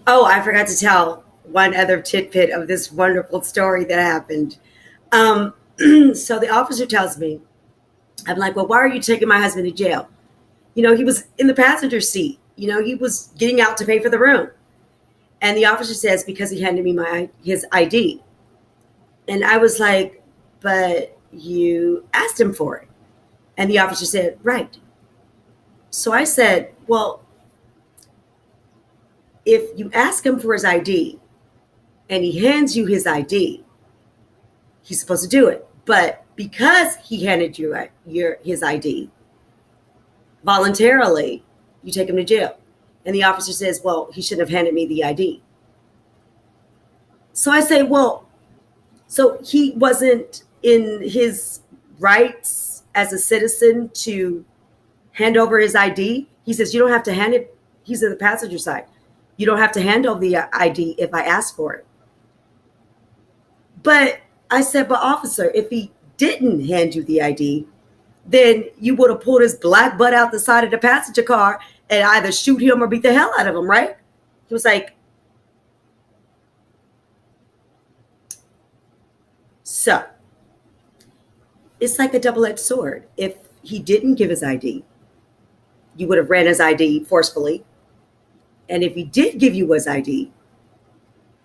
Oh, I forgot to tell one other tidbit of this wonderful story that happened. Um, so the officer tells me, I'm like, well, why are you taking my husband to jail? He was in the passenger seat. He was getting out to pay for the room. And the officer says, because he handed me his ID. And I was like, but you asked him for it. And the officer said, right. So I said, well, if you ask him for his ID and he hands you his ID, he's supposed to do it. But because he handed you his ID voluntarily, you take him to jail. And the officer says, well, he shouldn't have handed me the ID. So I say, well, so he wasn't in his rights as a citizen to hand over his ID. He says, you don't have to hand it. He's in the passenger side. You don't have to hand over the ID if I ask for it. But I said, but officer, if he didn't hand you the ID, then you would have pulled his black butt out the side of the passenger car and either shoot him or beat the hell out of him, right? He was like, so it's like a double-edged sword. If he didn't give his ID, you would have ran his ID forcefully. And if he did give you his ID,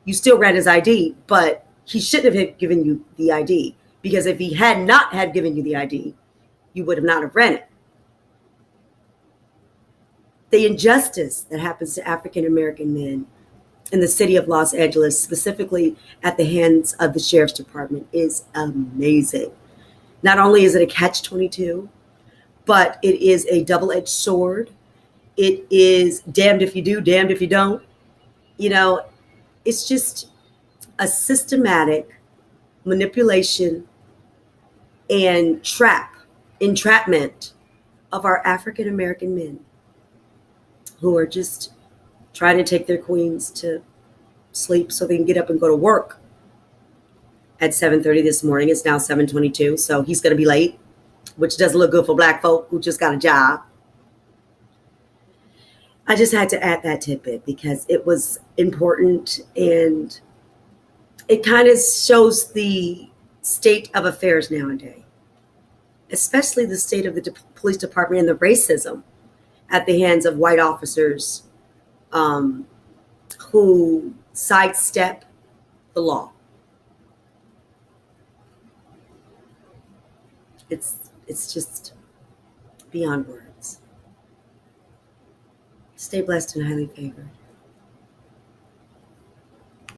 you still ran his ID, but he shouldn't have given you the ID, because if he had not had given you the ID, you would have not have ran it. The injustice that happens to African American men in the city of Los Angeles, specifically at the hands of the sheriff's department, is amazing. Not only is it a catch-22, but it is a double-edged sword. It is damned if you do, damned if you don't. You know, it's just a systematic manipulation and entrapment of our African American men who are just trying to take their queens to sleep so they can get up and go to work at 7:30 this morning. It's now 7:22, so he's going to be late, which doesn't look good for black folk who just got a job. I just had to add that tidbit because it was important, and it kind of shows the state of affairs nowadays, especially the state of the police department and the racism at the hands of white officers um, who sidestep the law. It's just beyond words. Stay blessed and highly favored.